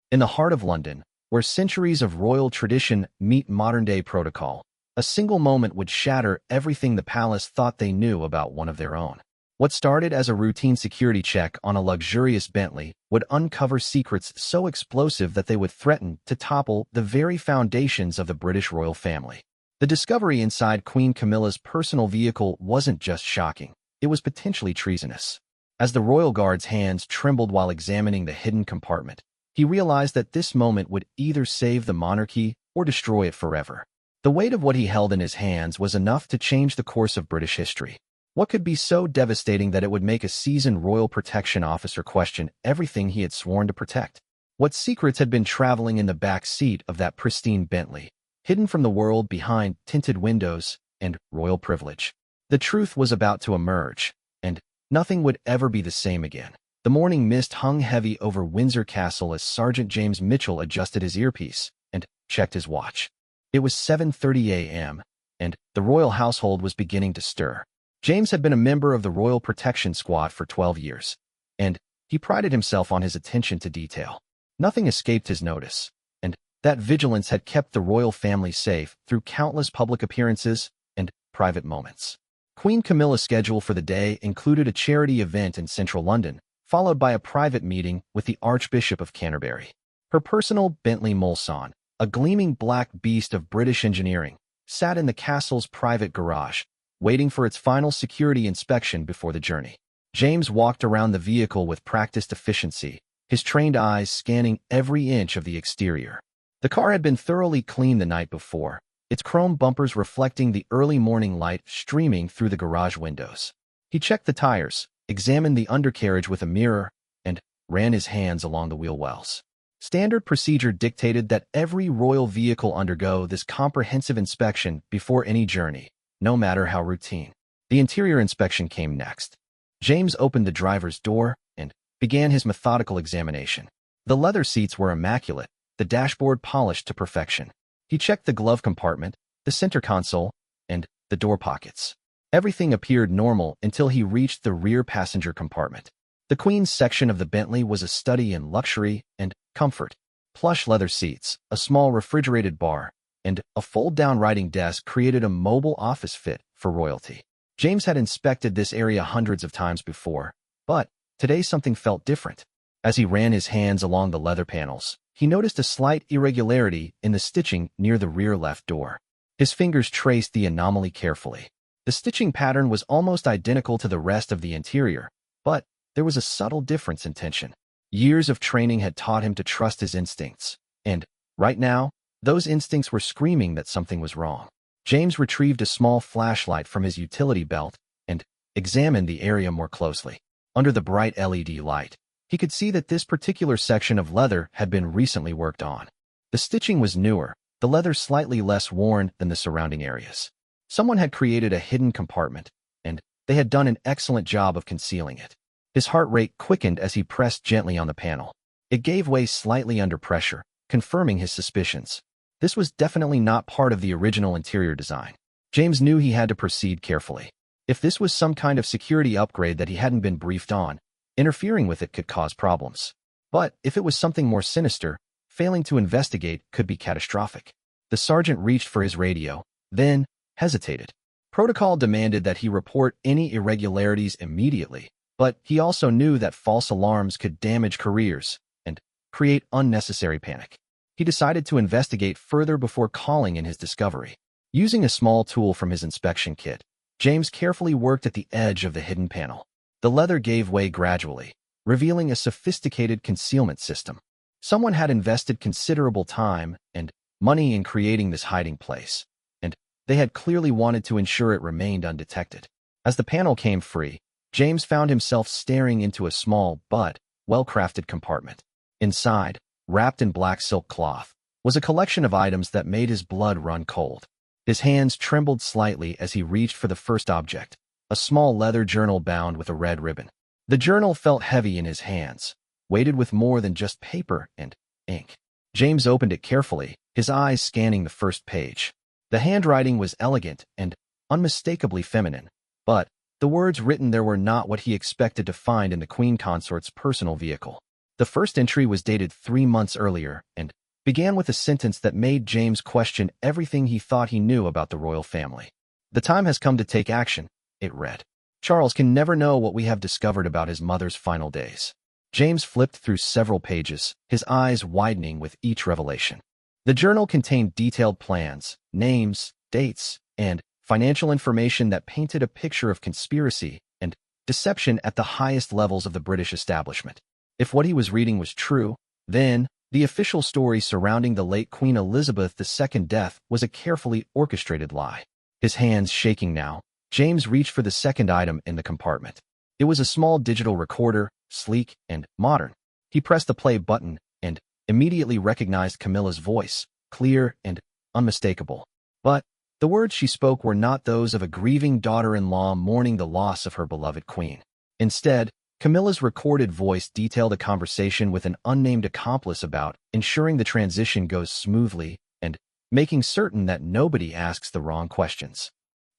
In the heart of London, where centuries of royal tradition meet modern-day protocol, a single moment would shatter everything the palace thought they knew about one of their own. What started as a routine security check on a luxurious Bentley would uncover secrets so explosive that they would threaten to topple the very foundations of the British royal family. The discovery inside Queen Camilla's personal vehicle wasn't just shocking, it was potentially treasonous. As the royal guard's hands trembled while examining the hidden compartment, he realized that this moment would either save the monarchy or destroy it forever. The weight of what he held in his hands was enough to change the course of British history. What could be so devastating that it would make a seasoned royal protection officer question everything he had sworn to protect? What secrets had been traveling in the back seat of that pristine Bentley, hidden from the world behind tinted windows and royal privilege? The truth was about to emerge, and nothing would ever be the same again. The morning mist hung heavy over Windsor Castle as Sergeant James Mitchell adjusted his earpiece and checked his watch. It was 7:30 a.m., and the royal household was beginning to stir. James had been a member of the Royal Protection Squad for 12 years, and he prided himself on his attention to detail. Nothing escaped his notice, and that vigilance had kept the royal family safe through countless public appearances and private moments. Queen Camilla's schedule for the day included a charity event in central London, followed by a private meeting with the Archbishop of Canterbury. Her personal Bentley Mulsanne, a gleaming black beast of British engineering, sat in the castle's private garage, waiting for its final security inspection before the journey. James walked around the vehicle with practiced efficiency, his trained eyes scanning every inch of the exterior. The car had been thoroughly cleaned the night before, its chrome bumpers reflecting the early morning light streaming through the garage windows. He checked the tires, examined the undercarriage with a mirror, and ran his hands along the wheel wells. Standard procedure dictated that every royal vehicle undergo this comprehensive inspection before any journey, no matter how routine. The interior inspection came next. James opened the driver's door and began his methodical examination. The leather seats were immaculate, the dashboard polished to perfection. He checked the glove compartment, the center console, and the door pockets. Everything appeared normal until he reached the rear passenger compartment. The Queen's section of the Bentley was a study in luxury and comfort. Plush leather seats, a small refrigerated bar, and a fold-down writing desk created a mobile office fit for royalty. James had inspected this area hundreds of times before, but today something felt different. As he ran his hands along the leather panels, he noticed a slight irregularity in the stitching near the rear left door. His fingers traced the anomaly carefully. The stitching pattern was almost identical to the rest of the interior, but there was a subtle difference in tension. Years of training had taught him to trust his instincts, and, right now, those instincts were screaming that something was wrong. James retrieved a small flashlight from his utility belt and examined the area more closely. Under the bright LED light, he could see that this particular section of leather had been recently worked on. The stitching was newer, the leather slightly less worn than the surrounding areas. Someone had created a hidden compartment, and they had done an excellent job of concealing it. His heart rate quickened as he pressed gently on the panel. It gave way slightly under pressure, confirming his suspicions. This was definitely not part of the original interior design. James knew he had to proceed carefully. If this was some kind of security upgrade that he hadn't been briefed on, interfering with it could cause problems. But if it was something more sinister, failing to investigate could be catastrophic. The sergeant reached for his radio, then hesitated. Protocol demanded that he report any irregularities immediately, but he also knew that false alarms could damage careers and create unnecessary panic. He decided to investigate further before calling in his discovery. Using a small tool from his inspection kit, James carefully worked at the edge of the hidden panel. The leather gave way gradually, revealing a sophisticated concealment system. Someone had invested considerable time and money in creating this hiding place, and they had clearly wanted to ensure it remained undetected. As the panel came free, James found himself staring into a small but well-crafted compartment. Inside, wrapped in black silk cloth, was a collection of items that made his blood run cold. His hands trembled slightly as he reached for the first object, a small leather journal bound with a red ribbon. The journal felt heavy in his hands, weighted with more than just paper and ink. James opened it carefully, his eyes scanning the first page. The handwriting was elegant and unmistakably feminine, but the words written there were not what he expected to find in the Queen Consort's personal vehicle. The first entry was dated 3 months earlier and began with a sentence that made James question everything he thought he knew about the royal family. "The time has come to take action," it read. "Charles can never know what we have discovered about his mother's final days." James flipped through several pages, his eyes widening with each revelation. The journal contained detailed plans, names, dates, and financial information that painted a picture of conspiracy and deception at the highest levels of the British establishment. If what he was reading was true, then the official story surrounding the late Queen Elizabeth II's death was a carefully orchestrated lie. His hands shaking now, James reached for the second item in the compartment. It was a small digital recorder, sleek and modern. He pressed the play button and immediately recognized Camilla's voice, clear and unmistakable. But the words she spoke were not those of a grieving daughter-in-law mourning the loss of her beloved queen. Instead, Camilla's recorded voice detailed a conversation with an unnamed accomplice about ensuring the transition goes smoothly and making certain that nobody asks the wrong questions.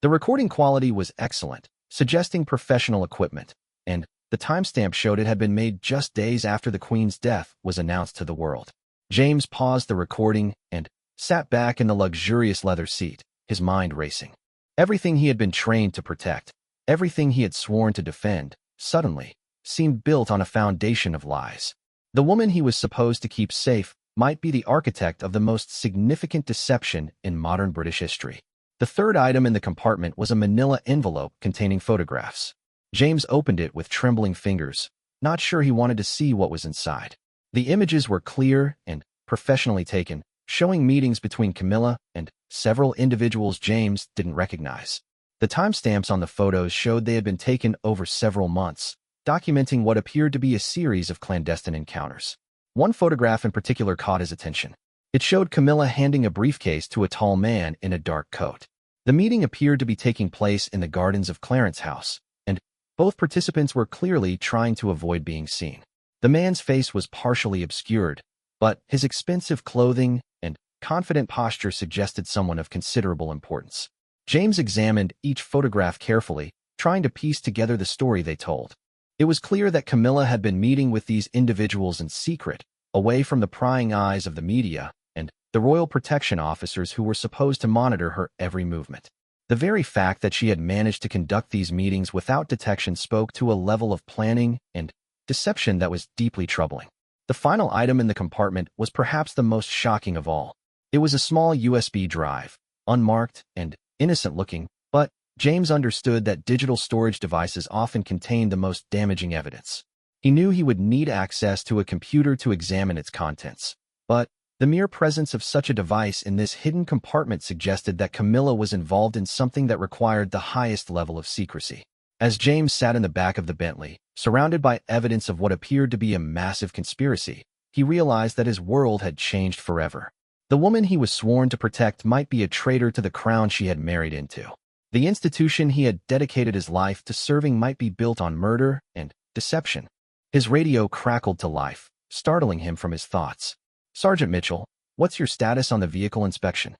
The recording quality was excellent, suggesting professional equipment, and the timestamp showed it had been made just days after the Queen's death was announced to the world. James paused the recording and sat back in the luxurious leather seat, his mind racing. Everything he had been trained to protect, everything he had sworn to defend, suddenly seemed built on a foundation of lies. The woman he was supposed to keep safe might be the architect of the most significant deception in modern British history. The third item in the compartment was a manila envelope containing photographs. James opened it with trembling fingers, not sure he wanted to see what was inside. The images were clear and professionally taken, showing meetings between Camilla and several individuals James didn't recognize. The timestamps on the photos showed they had been taken over several months, documenting what appeared to be a series of clandestine encounters. One photograph in particular caught his attention. It showed Camilla handing a briefcase to a tall man in a dark coat. The meeting appeared to be taking place in the gardens of Clarence House, and both participants were clearly trying to avoid being seen. The man's face was partially obscured, but his expensive clothing and confident posture suggested someone of considerable importance. James examined each photograph carefully, trying to piece together the story they told. It was clear that Camilla had been meeting with these individuals in secret, away from the prying eyes of the media and the royal protection officers who were supposed to monitor her every movement. The very fact that she had managed to conduct these meetings without detection spoke to a level of planning and deception that was deeply troubling. The final item in the compartment was perhaps the most shocking of all. It was a small USB drive, unmarked and innocent-looking, but James understood that digital storage devices often contained the most damaging evidence. He knew he would need access to a computer to examine its contents, but the mere presence of such a device in this hidden compartment suggested that Camilla was involved in something that required the highest level of secrecy. As James sat in the back of the Bentley, surrounded by evidence of what appeared to be a massive conspiracy, he realized that his world had changed forever. The woman he was sworn to protect might be a traitor to the crown she had married into. The institution he had dedicated his life to serving might be built on murder and deception. His radio crackled to life, startling him from his thoughts. "Sergeant Mitchell, what's your status on the vehicle inspection?"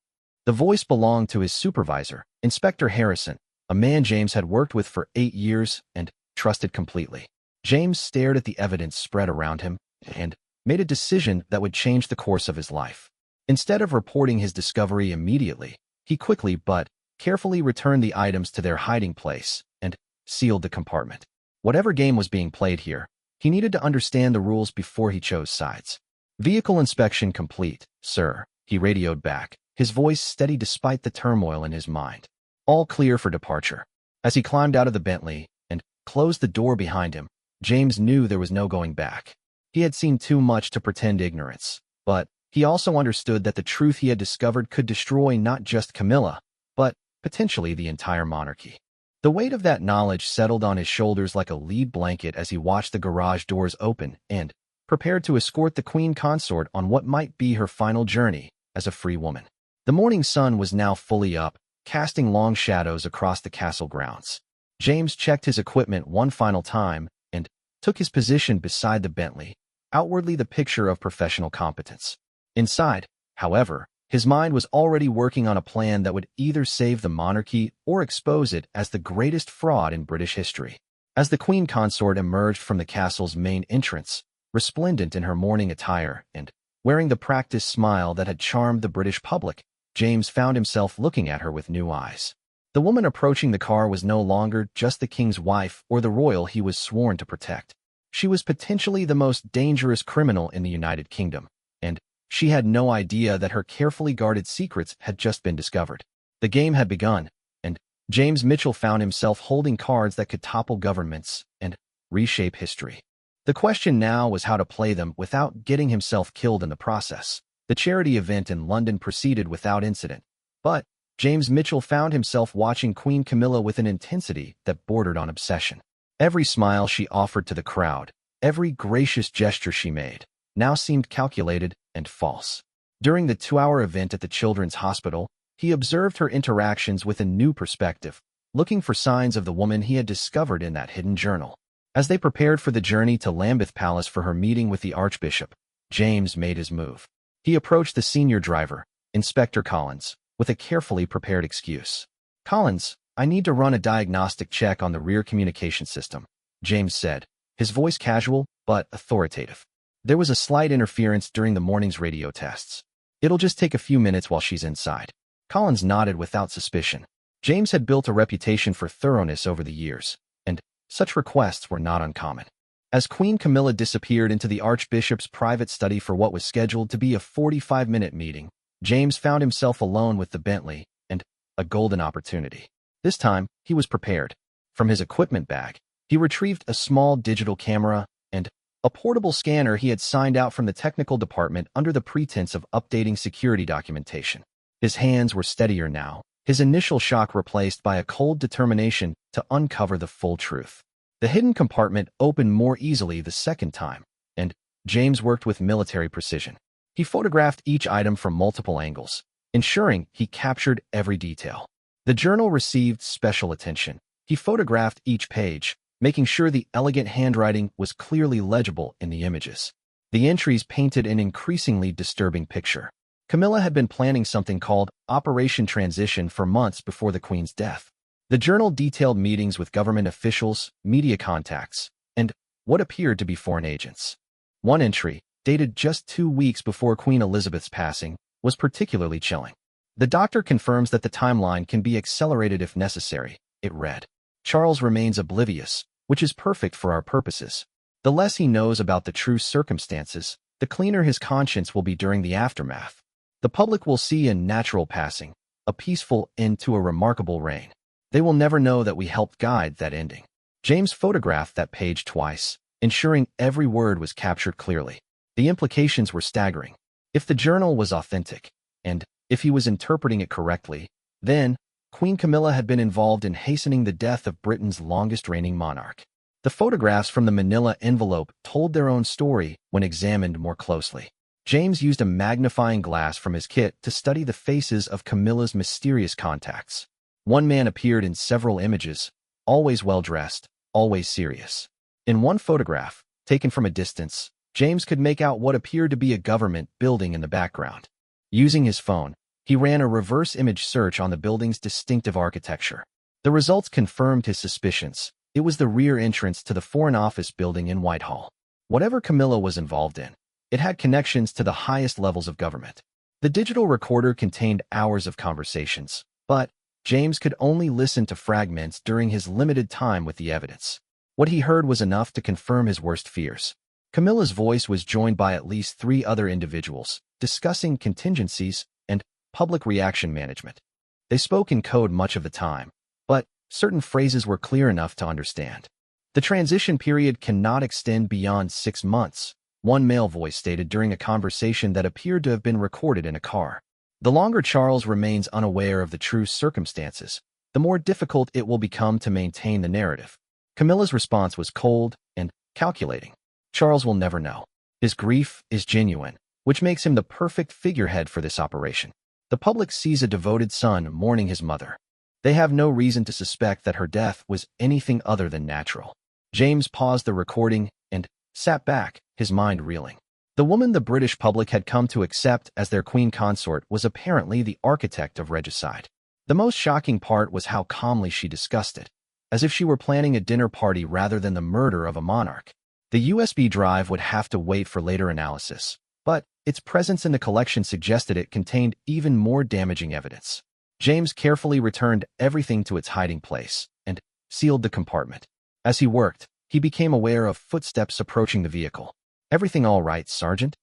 The voice belonged to his supervisor, Inspector Harrison, a man James had worked with for 8 years and trusted completely. James stared at the evidence spread around him and made a decision that would change the course of his life. Instead of reporting his discovery immediately, he quickly but carefully returned the items to their hiding place and sealed the compartment. Whatever game was being played here, he needed to understand the rules before he chose sides. "Vehicle inspection complete, sir," he radioed back, his voice steady despite the turmoil in his mind. "All clear for departure." As he climbed out of the Bentley and closed the door behind him, James knew there was no going back. He had seen too much to pretend ignorance, but he also understood that the truth he had discovered could destroy not just Camilla, but potentially the entire monarchy. The weight of that knowledge settled on his shoulders like a lead blanket as he watched the garage doors open and prepared to escort the queen consort on what might be her final journey as a free woman. The morning sun was now fully up, casting long shadows across the castle grounds. James checked his equipment one final time and took his position beside the Bentley, outwardly the picture of professional competence. Inside, however, his mind was already working on a plan that would either save the monarchy or expose it as the greatest fraud in British history. As the queen consort emerged from the castle's main entrance, resplendent in her mourning attire and wearing the practiced smile that had charmed the British public. James found himself looking at her with new eyes. The woman approaching the car was no longer just the king's wife or the royal he was sworn to protect. She was potentially the most dangerous criminal in the United Kingdom, and she had no idea that her carefully guarded secrets had just been discovered. The game had begun, and James Mitchell found himself holding cards that could topple governments and reshape history. The question now was how to play them without getting himself killed in the process. The charity event in London proceeded without incident, but James Mitchell found himself watching Queen Camilla with an intensity that bordered on obsession. Every smile she offered to the crowd, every gracious gesture she made, now seemed calculated and false. During the 2-hour event at the Children's Hospital, he observed her interactions with a new perspective, looking for signs of the woman he had discovered in that hidden journal. As they prepared for the journey to Lambeth Palace for her meeting with the Archbishop, James made his move. He approached the senior driver, Inspector Collins, with a carefully prepared excuse. "Collins, I need to run a diagnostic check on the rear communication system," James said, his voice casual but authoritative. "There was a slight interference during the morning's radio tests. It'll just take a few minutes while she's inside." Collins nodded without suspicion. James had built a reputation for thoroughness over the years, and such requests were not uncommon. As Queen Camilla disappeared into the Archbishop's private study for what was scheduled to be a 45-minute meeting, James found himself alone with the Bentley and a golden opportunity. This time, he was prepared. From his equipment bag, he retrieved a small digital camera and a portable scanner he had signed out from the technical department under the pretense of updating security documentation. His hands were steadier now, his initial shock replaced by a cold determination to uncover the full truth. The hidden compartment opened more easily the second time, and James worked with military precision. He photographed each item from multiple angles, ensuring he captured every detail. The journal received special attention. He photographed each page, making sure the elegant handwriting was clearly legible in the images. The entries painted an increasingly disturbing picture. Camilla had been planning something called Operation Transition for months before the Queen's death. The journal detailed meetings with government officials, media contacts, and what appeared to be foreign agents. One entry, dated just 2 weeks before Queen Elizabeth's passing, was particularly chilling. "The doctor confirms that the timeline can be accelerated if necessary," it read. "Charles remains oblivious, which is perfect for our purposes. The less he knows about the true circumstances, the cleaner his conscience will be during the aftermath. The public will see a natural passing, a peaceful end to a remarkable reign. They will never know that we helped guide that ending." James photographed that page twice, ensuring every word was captured clearly. The implications were staggering. If the journal was authentic, and if he was interpreting it correctly, then Queen Camilla had been involved in hastening the death of Britain's longest-reigning monarch. The photographs from the manila envelope told their own story when examined more closely. James used a magnifying glass from his kit to study the faces of Camilla's mysterious contacts. One man appeared in several images, always well-dressed, always serious. In one photograph, taken from a distance, James could make out what appeared to be a government building in the background. Using his phone, he ran a reverse image search on the building's distinctive architecture. The results confirmed his suspicions. It was the rear entrance to the Foreign Office building in Whitehall. Whatever Camilla was involved in, it had connections to the highest levels of government. The digital recorder contained hours of conversations, but James could only listen to fragments during his limited time with the evidence. What he heard was enough to confirm his worst fears. Camilla's voice was joined by at least 3 other individuals, discussing contingencies and public reaction management. They spoke in code much of the time, but certain phrases were clear enough to understand. "The transition period cannot extend beyond 6 months, one male voice stated during a conversation that appeared to have been recorded in a car. "The longer Charles remains unaware of the true circumstances, the more difficult it will become to maintain the narrative." Camilla's response was cold and calculating. "Charles will never know. His grief is genuine, which makes him the perfect figurehead for this operation. The public sees a devoted son mourning his mother. They have no reason to suspect that her death was anything other than natural." James paused the recording and sat back, his mind reeling. The woman the British public had come to accept as their queen consort was apparently the architect of regicide. The most shocking part was how calmly she discussed it, as if she were planning a dinner party rather than the murder of a monarch. The USB drive would have to wait for later analysis, but its presence in the collection suggested it contained even more damaging evidence. James carefully returned everything to its hiding place and sealed the compartment. As he worked, he became aware of footsteps approaching the vehicle. "Everything all right, Sergeant?"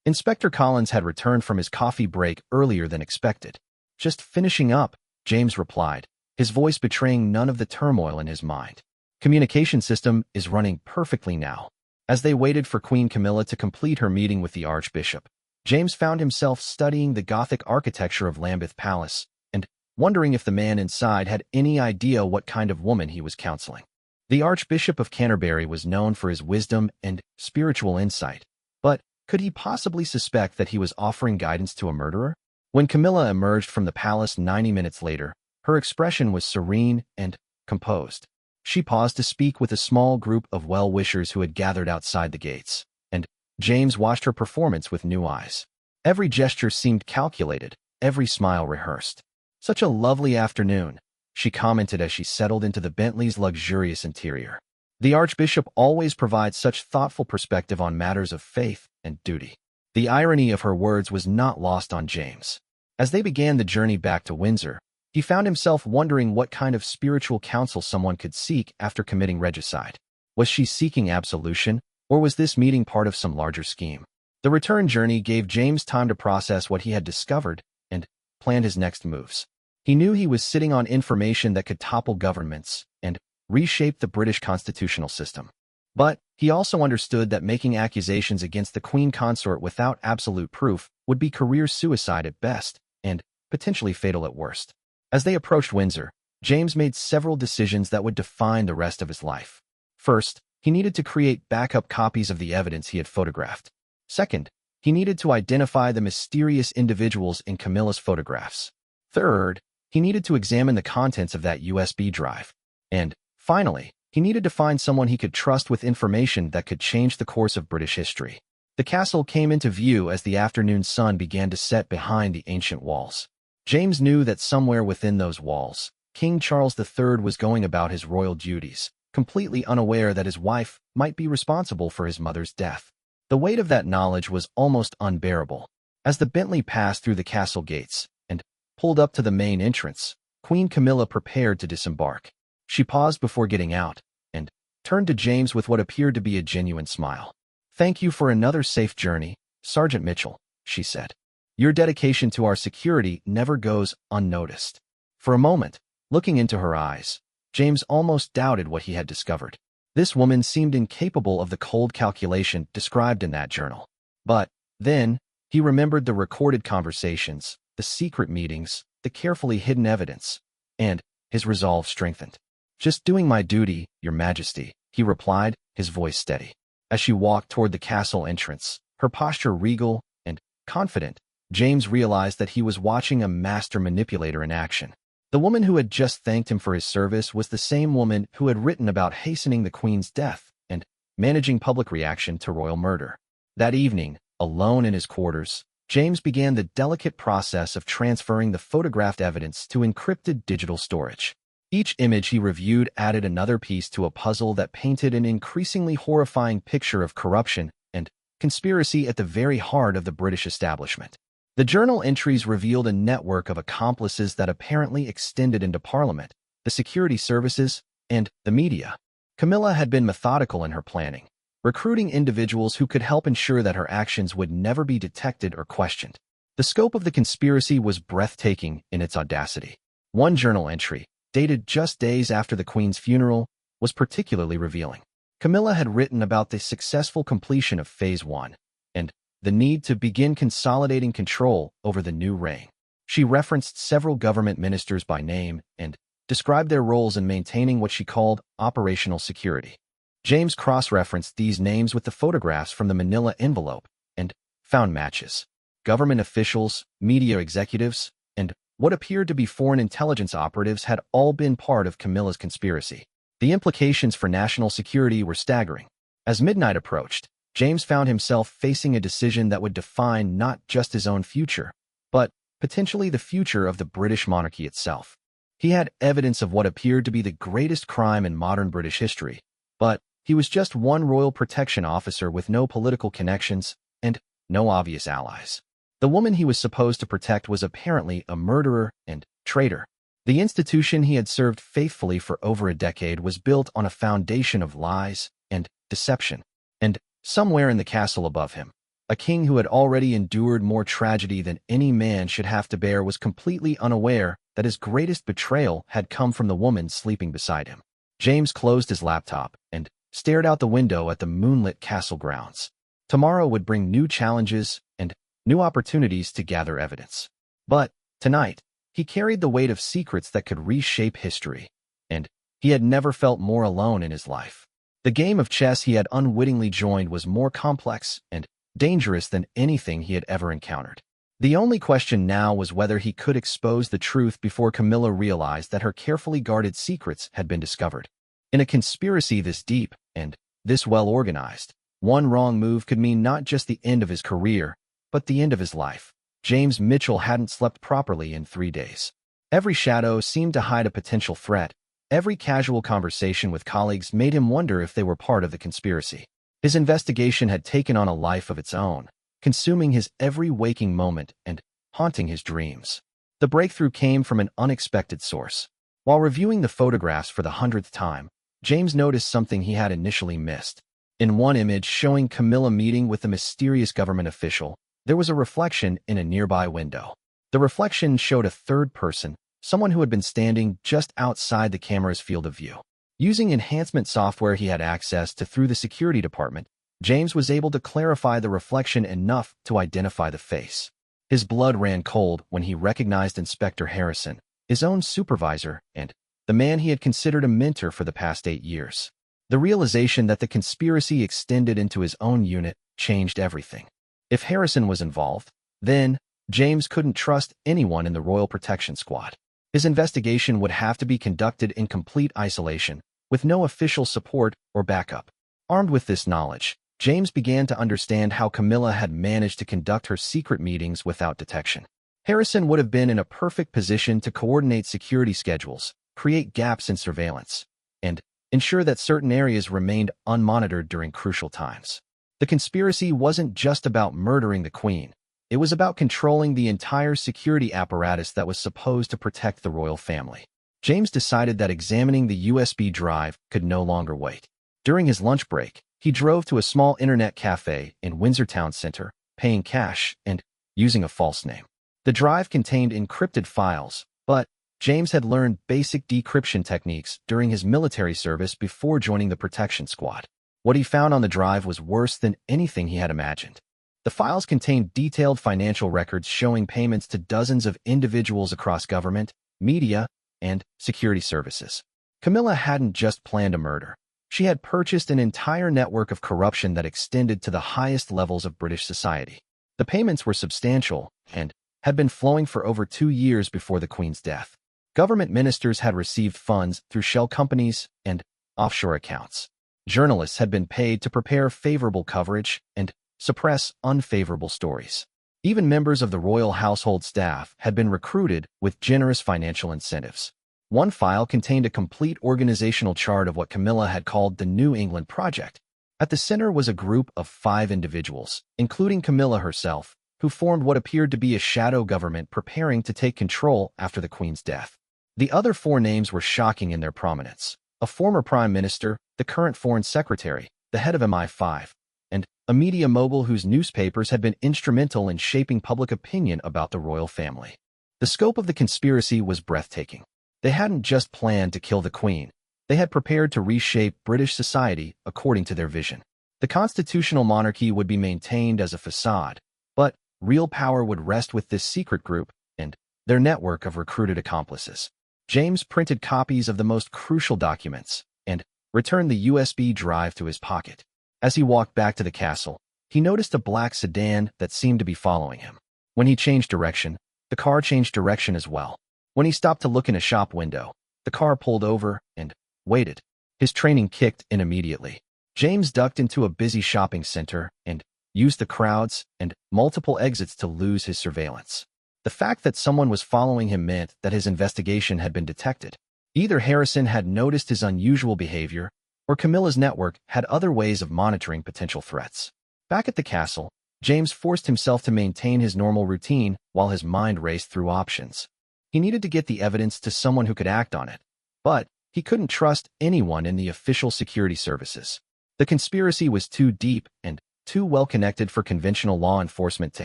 Inspector Collins had returned from his coffee break earlier than expected. "Just finishing up," James replied, his voice betraying none of the turmoil in his mind. "Communication system is running perfectly now." As they waited for Queen Camilla to complete her meeting with the Archbishop, James found himself studying the Gothic architecture of Lambeth Palace and wondering if the man inside had any idea what kind of woman he was counseling. The Archbishop of Canterbury was known for his wisdom and spiritual insight, but could he possibly suspect that he was offering guidance to a murderer? When Camilla emerged from the palace 90 minutes later, her expression was serene and composed. She paused to speak with a small group of well-wishers who had gathered outside the gates, and James watched her performance with new eyes. Every gesture seemed calculated, every smile rehearsed. "Such a lovely afternoon," she commented as she settled into the Bentley's luxurious interior. The Archbishop always provides such thoughtful perspective on matters of faith and duty. The irony of her words was not lost on James. As they began the journey back to Windsor, he found himself wondering what kind of spiritual counsel someone could seek after committing regicide. Was she seeking absolution, or was this meeting part of some larger scheme? The return journey gave James time to process what he had discovered and plan his next moves. He knew he was sitting on information that could topple governments and reshape the British constitutional system. But he also understood that making accusations against the Queen Consort without absolute proof would be career suicide at best and potentially fatal at worst. As they approached Windsor, James made several decisions that would define the rest of his life. First, he needed to create backup copies of the evidence he had photographed. Second, he needed to identify the mysterious individuals in Camilla's photographs. Third, he needed to examine the contents of that USB drive. And finally, he needed to find someone he could trust with information that could change the course of British history. The castle came into view as the afternoon sun began to set behind the ancient walls. James knew that somewhere within those walls, King Charles III was going about his royal duties, completely unaware that his wife might be responsible for his mother's death. The weight of that knowledge was almost unbearable. As the Bentley passed through the castle gates and pulled up to the main entrance, Queen Camilla prepared to disembark. She paused before getting out and turned to James with what appeared to be a genuine smile. "Thank you for another safe journey, Sergeant Mitchell," she said. "Your dedication to our security never goes unnoticed." For a moment, looking into her eyes, James almost doubted what he had discovered. This woman seemed incapable of the cold calculation described in that journal. But then, he remembered the recorded conversations, the secret meetings, the carefully hidden evidence, and his resolve strengthened. "Just doing my duty, Your Majesty," he replied, his voice steady. As she walked toward the castle entrance, her posture regal and confident, James realized that he was watching a master manipulator in action. The woman who had just thanked him for his service was the same woman who had written about hastening the Queen's death and managing public reaction to royal murder. That evening, alone in his quarters, James began the delicate process of transferring the photographed evidence to encrypted digital storage. Each image he reviewed added another piece to a puzzle that painted an increasingly horrifying picture of corruption and conspiracy at the very heart of the British establishment. The journal entries revealed a network of accomplices that apparently extended into Parliament, the security services, and the media. Camilla had been methodical in her planning, recruiting individuals who could help ensure that her actions would never be detected or questioned. The scope of the conspiracy was breathtaking in its audacity. One journal entry, dated just days after the Queen's funeral, was particularly revealing. Camilla had written about the successful completion of Phase 1 and the need to begin consolidating control over the new reign. She referenced several government ministers by name and described their roles in maintaining what she called operational security. James cross-referenced these names with the photographs from the manila envelope and found matches. Government officials, media executives, and what appeared to be foreign intelligence operatives had all been part of Camilla's conspiracy. The implications for national security were staggering. As midnight approached, James found himself facing a decision that would define not just his own future, but potentially the future of the British monarchy itself. He had evidence of what appeared to be the greatest crime in modern British history, but He was just one royal protection officer with no political connections and no obvious allies. The woman he was supposed to protect was apparently a murderer and traitor. The institution he had served faithfully for over a decade was built on a foundation of lies and deception. And somewhere in the castle above him, a king who had already endured more tragedy than any man should have to bear was completely unaware that his greatest betrayal had come from the woman sleeping beside him. James closed his laptop and stared out the window at the moonlit castle grounds. Tomorrow would bring new challenges and new opportunities to gather evidence. But tonight, he carried the weight of secrets that could reshape history, and he had never felt more alone in his life. The game of chess he had unwittingly joined was more complex and dangerous than anything he had ever encountered. The only question now was whether he could expose the truth before Camilla realized that her carefully guarded secrets had been discovered. In a conspiracy this deep and this well-organized, one wrong move could mean not just the end of his career, but the end of his life. James Mitchell hadn't slept properly in 3 days. Every shadow seemed to hide a potential threat. Every casual conversation with colleagues made him wonder if they were part of the conspiracy. His investigation had taken on a life of its own, consuming his every waking moment and haunting his dreams. The breakthrough came from an unexpected source. While reviewing the photographs for the 100th time, James noticed something he had initially missed. In one image showing Camilla meeting with a mysterious government official, there was a reflection in a nearby window. The reflection showed a third person, someone who had been standing just outside the camera's field of view. Using enhancement software he had access to through the security department, James was able to clarify the reflection enough to identify the face. His blood ran cold when he recognized Inspector Harrison, his own supervisor, and the man he had considered a mentor for the past 8 years. The realization that the conspiracy extended into his own unit changed everything. If Harrison was involved, then James couldn't trust anyone in the Royal Protection Squad. His investigation would have to be conducted in complete isolation, with no official support or backup. Armed with this knowledge, James began to understand how Camilla had managed to conduct her secret meetings without detection. Harrison would have been in a perfect position to coordinate security schedules, create gaps in surveillance, and ensure that certain areas remained unmonitored during crucial times. The conspiracy wasn't just about murdering the Queen. It was about controlling the entire security apparatus that was supposed to protect the royal family. James decided that examining the USB drive could no longer wait. During his lunch break, he drove to a small internet cafe in Windsor Town Center, paying cash and using a false name. The drive contained encrypted files, but James had learned basic decryption techniques during his military service before joining the protection squad. What he found on the drive was worse than anything he had imagined. The files contained detailed financial records showing payments to dozens of individuals across government, media, and security services. Camilla hadn't just planned a murder. She had purchased an entire network of corruption that extended to the highest levels of British society. The payments were substantial and had been flowing for over 2 years before the Queen's death. Government ministers had received funds through shell companies and offshore accounts. Journalists had been paid to prepare favorable coverage and suppress unfavorable stories. Even members of the royal household staff had been recruited with generous financial incentives. One file contained a complete organizational chart of what Camilla had called the New England Project. At the center was a group of 5 individuals, including Camilla herself, who formed what appeared to be a shadow government preparing to take control after the Queen's death. The other 4 names were shocking in their prominence: a former prime minister, the current foreign secretary, the head of MI5, and a media mogul whose newspapers had been instrumental in shaping public opinion about the royal family. The scope of the conspiracy was breathtaking. They hadn't just planned to kill the Queen. They had prepared to reshape British society according to their vision. The constitutional monarchy would be maintained as a facade, but real power would rest with this secret group and their network of recruited accomplices. James printed copies of the most crucial documents and returned the USB drive to his pocket. As he walked back to the castle, he noticed a black sedan that seemed to be following him. When he changed direction, the car changed direction as well. When he stopped to look in a shop window, the car pulled over and waited. His training kicked in immediately. James ducked into a busy shopping center and used the crowds and multiple exits to lose his surveillance. The fact that someone was following him meant that his investigation had been detected. Either Harrison had noticed his unusual behavior, or Camilla's network had other ways of monitoring potential threats. Back at the castle, James forced himself to maintain his normal routine while his mind raced through options. He needed to get the evidence to someone who could act on it, but he couldn't trust anyone in the official security services. The conspiracy was too deep and too well-connected for conventional law enforcement to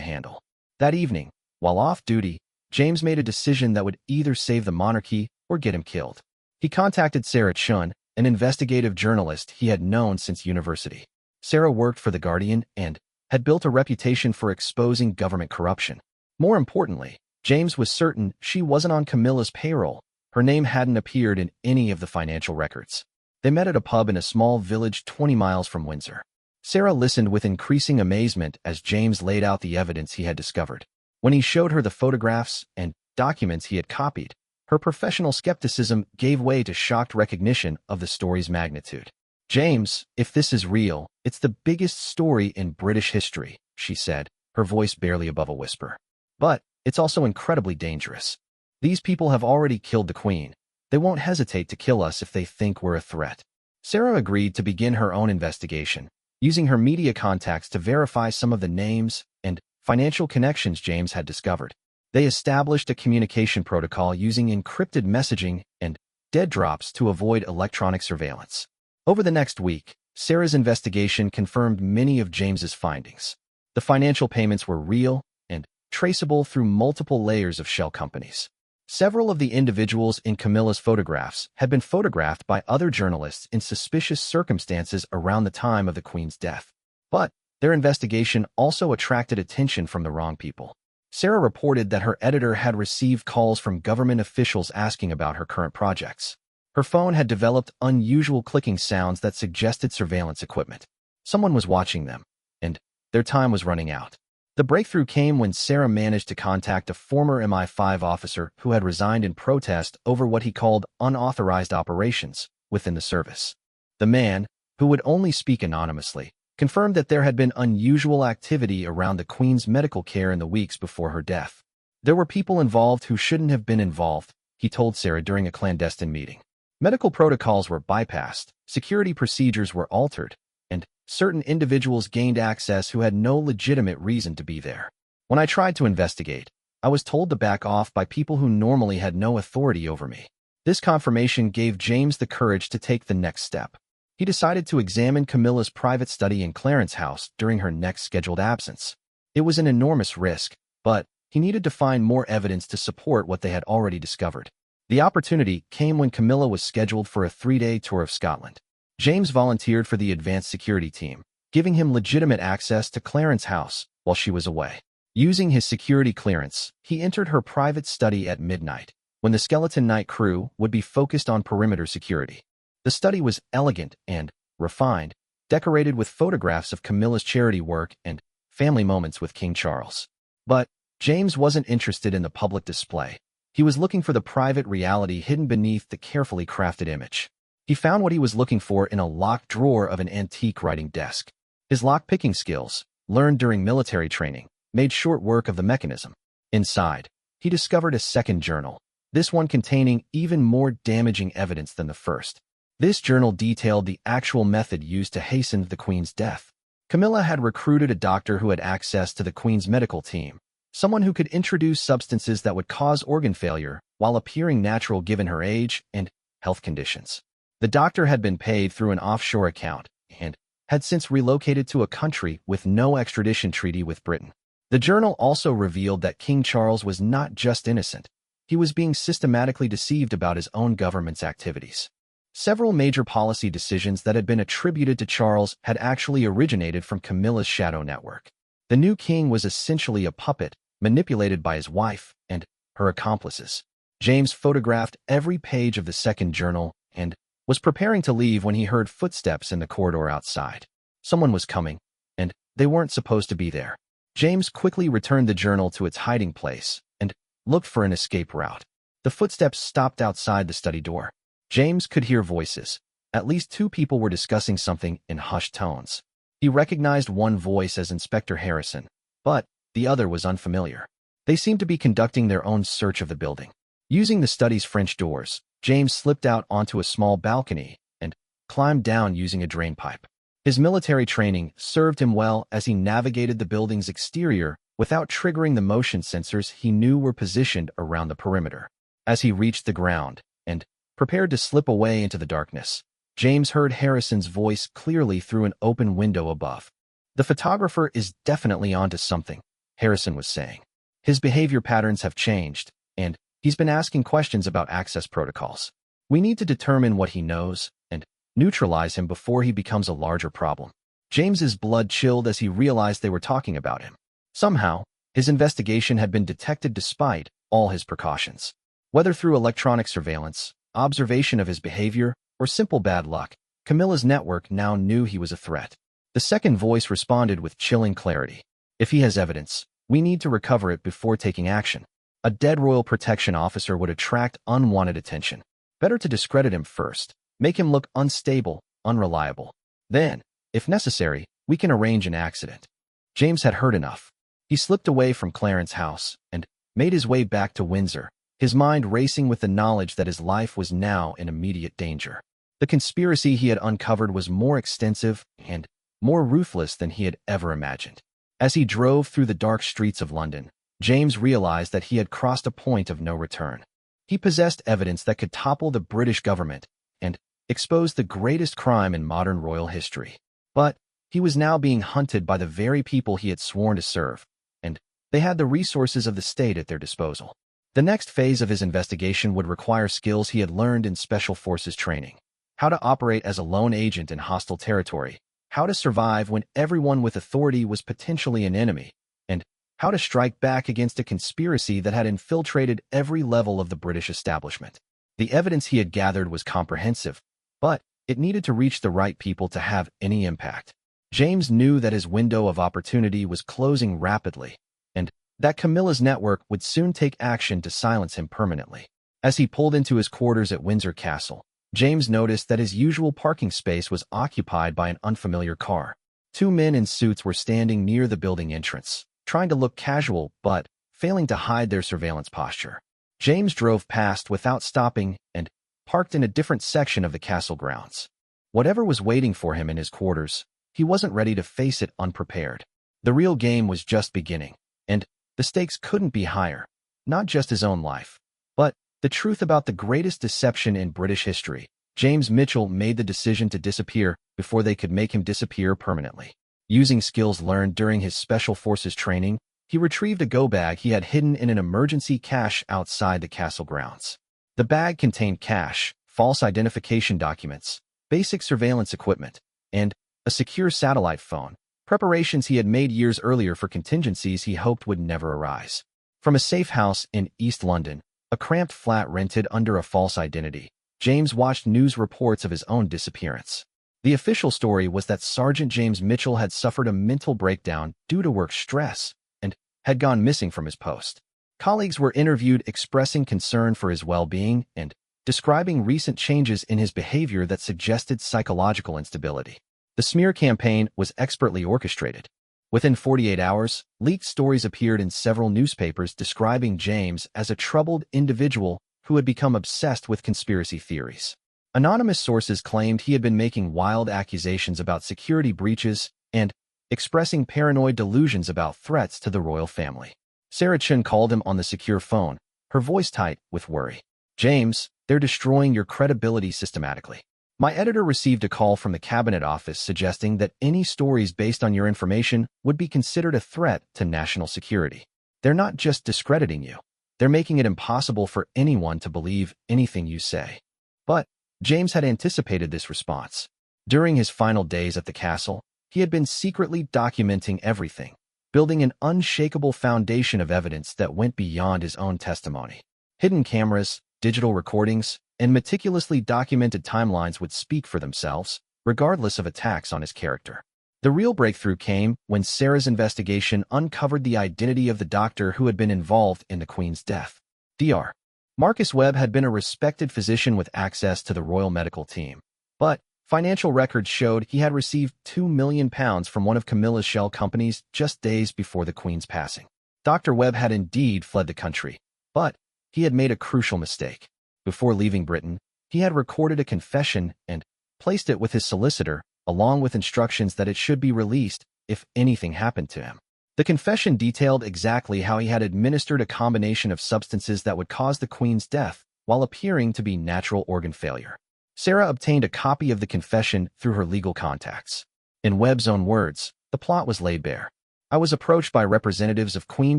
handle. That evening, while off duty, James made a decision that would either save the monarchy or get him killed. He contacted Sarah Chun, an investigative journalist he had known since university. Sarah worked for The Guardian and had built a reputation for exposing government corruption. More importantly, James was certain she wasn't on Camilla's payroll. Her name hadn't appeared in any of the financial records. They met at a pub in a small village 20 miles from Windsor. Sarah listened with increasing amazement as James laid out the evidence he had discovered. When he showed her the photographs and documents he had copied, her professional skepticism gave way to shocked recognition of the story's magnitude. "James, if this is real, it's the biggest story in British history," she said, her voice barely above a whisper. "But it's also incredibly dangerous. These people have already killed the Queen. They won't hesitate to kill us if they think we're a threat." Sarah agreed to begin her own investigation, using her media contacts to verify some of the names and financial connections James had discovered. They established a communication protocol using encrypted messaging and dead drops to avoid electronic surveillance. Over the next week, Sarah's investigation confirmed many of James's findings. The financial payments were real and traceable through multiple layers of shell companies. Several of the individuals in Camilla's photographs had been photographed by other journalists in suspicious circumstances around the time of the Queen's death. But their investigation also attracted attention from the wrong people. Sarah reported that her editor had received calls from government officials asking about her current projects. Her phone had developed unusual clicking sounds that suggested surveillance equipment. Someone was watching them, and their time was running out. The breakthrough came when Sarah managed to contact a former MI5 officer who had resigned in protest over what he called unauthorized operations within the service. The man, who would only speak anonymously, confirmed that there had been unusual activity around the Queen's medical care in the weeks before her death. There were people involved who shouldn't have been involved, he told Sarah during a clandestine meeting. Medical protocols were bypassed, security procedures were altered, and certain individuals gained access who had no legitimate reason to be there. When I tried to investigate, I was told to back off by people who normally had no authority over me. This confirmation gave James the courage to take the next step. He decided to examine Camilla's private study in Clarence House during her next scheduled absence. It was an enormous risk, but he needed to find more evidence to support what they had already discovered. The opportunity came when Camilla was scheduled for a 3-day tour of Scotland. James volunteered for the advanced security team, giving him legitimate access to Clarence House while she was away. Using his security clearance, he entered her private study at midnight, when the Skeleton Knight crew would be focused on perimeter security. The study was elegant and refined, decorated with photographs of Camilla's charity work and family moments with King Charles. But James wasn't interested in the public display. He was looking for the private reality hidden beneath the carefully crafted image. He found what he was looking for in a locked drawer of an antique writing desk. His lock-picking skills, learned during military training, made short work of the mechanism. Inside, he discovered a second journal, this one containing even more damaging evidence than the first. This journal detailed the actual method used to hasten the Queen's death. Camilla had recruited a doctor who had access to the Queen's medical team, someone who could introduce substances that would cause organ failure while appearing natural given her age and health conditions. The doctor had been paid through an offshore account and had since relocated to a country with no extradition treaty with Britain. The journal also revealed that King Charles was not just innocent. He was being systematically deceived about his own government's activities. Several major policy decisions that had been attributed to Charles had actually originated from Camilla's shadow network. The new king was essentially a puppet, manipulated by his wife and her accomplices. James photographed every page of the second journal and was preparing to leave when he heard footsteps in the corridor outside. Someone was coming, and they weren't supposed to be there. James quickly returned the journal to its hiding place and looked for an escape route. The footsteps stopped outside the study door. James could hear voices. At least 2 people were discussing something in hushed tones. He recognized one voice as Inspector Harrison, but the other was unfamiliar. They seemed to be conducting their own search of the building. Using the study's French doors, James slipped out onto a small balcony and climbed down using a drainpipe. His military training served him well as he navigated the building's exterior without triggering the motion sensors he knew were positioned around the perimeter. As he reached the ground and prepared to slip away into the darkness, James heard Harrison's voice clearly through an open window above. "The photographer is definitely onto something," Harrison was saying. "His behavior patterns have changed, and he's been asking questions about access protocols. We need to determine what he knows and neutralize him before he becomes a larger problem." James's blood chilled as he realized they were talking about him. Somehow, his investigation had been detected despite all his precautions. Whether through electronic surveillance, observation of his behavior, or simple bad luck, Camilla's network now knew he was a threat. The second voice responded with chilling clarity. "If he has evidence, we need to recover it before taking action. A dead royal protection officer would attract unwanted attention. Better to discredit him first, make him look unstable, unreliable. Then, if necessary, we can arrange an accident." James had heard enough. He slipped away from Clarence's house and made his way back to Windsor, his mind racing with the knowledge that his life was now in immediate danger. The conspiracy he had uncovered was more extensive and more ruthless than he had ever imagined. As he drove through the dark streets of London, James realized that he had crossed a point of no return. He possessed evidence that could topple the British government and expose the greatest crime in modern royal history. But he was now being hunted by the very people he had sworn to serve, and they had the resources of the state at their disposal. The next phase of his investigation would require skills he had learned in Special Forces training: how to operate as a lone agent in hostile territory, how to survive when everyone with authority was potentially an enemy, and how to strike back against a conspiracy that had infiltrated every level of the British establishment. The evidence he had gathered was comprehensive, but it needed to reach the right people to have any impact. James knew that his window of opportunity was closing rapidly, and that Camilla's network would soon take action to silence him permanently. As he pulled into his quarters at Windsor Castle, James noticed that his usual parking space was occupied by an unfamiliar car. Two men in suits were standing near the building entrance, trying to look casual but failing to hide their surveillance posture. James drove past without stopping and parked in a different section of the castle grounds. Whatever was waiting for him in his quarters, he wasn't ready to face it unprepared. The real game was just beginning, and the stakes couldn't be higher. Not just his own life, but the truth about the greatest deception in British history. James Mitchell made the decision to disappear before they could make him disappear permanently. Using skills learned during his Special Forces training, he retrieved a go-bag he had hidden in an emergency cache outside the castle grounds. The bag contained cash, false identification documents, basic surveillance equipment, and a secure satellite phone, preparations he had made years earlier for contingencies he hoped would never arise. From a safe house in East London, a cramped flat rented under a false identity, James watched news reports of his own disappearance. The official story was that Sergeant James Mitchell had suffered a mental breakdown due to work stress and had gone missing from his post. Colleagues were interviewed expressing concern for his well-being and describing recent changes in his behavior that suggested psychological instability. The smear campaign was expertly orchestrated. Within 48 hours, leaked stories appeared in several newspapers describing James as a troubled individual who had become obsessed with conspiracy theories. Anonymous sources claimed he had been making wild accusations about security breaches and expressing paranoid delusions about threats to the royal family. Sarah Chen called him on the secure phone, her voice tight with worry. "James, they're destroying your credibility systematically. My editor received a call from the Cabinet Office suggesting that any stories based on your information would be considered a threat to national security. They're not just discrediting you, they're making it impossible for anyone to believe anything you say." But James had anticipated this response. During his final days at the castle, he had been secretly documenting everything, building an unshakable foundation of evidence that went beyond his own testimony. Hidden cameras, digital recordings, and meticulously documented timelines would speak for themselves, regardless of attacks on his character. The real breakthrough came when Sarah's investigation uncovered the identity of the doctor who had been involved in the Queen's death. Dr. Marcus Webb had been a respected physician with access to the royal medical team, but financial records showed he had received £2 million from one of Camilla's shell companies just days before the Queen's passing. Dr. Webb had indeed fled the country, but he had made a crucial mistake. Before leaving Britain, he had recorded a confession and placed it with his solicitor, along with instructions that it should be released if anything happened to him. The confession detailed exactly how he had administered a combination of substances that would cause the Queen's death while appearing to be natural organ failure. Sarah obtained a copy of the confession through her legal contacts. In Webb's own words, the plot was laid bare. I was approached by representatives of Queen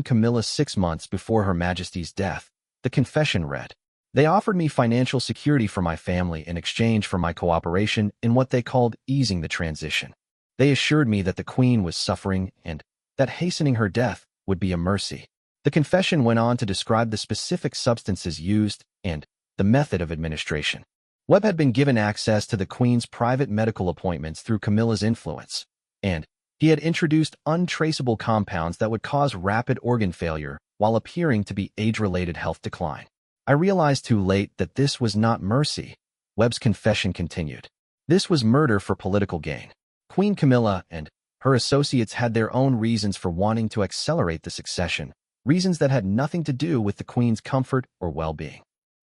Camilla 6 months before Her Majesty's death, the confession read. They offered me financial security for my family in exchange for my cooperation in what they called easing the transition. They assured me that the Queen was suffering and that hastening her death would be a mercy. The confession went on to describe the specific substances used and the method of administration. Webb had been given access to the Queen's private medical appointments through Camilla's influence, and he had introduced untraceable compounds that would cause rapid organ failure while appearing to be age-related health decline. I realized too late that this was not mercy, Webb's confession continued. This was murder for political gain. Queen Camilla and her associates had their own reasons for wanting to accelerate the succession, reasons that had nothing to do with the Queen's comfort or well-being.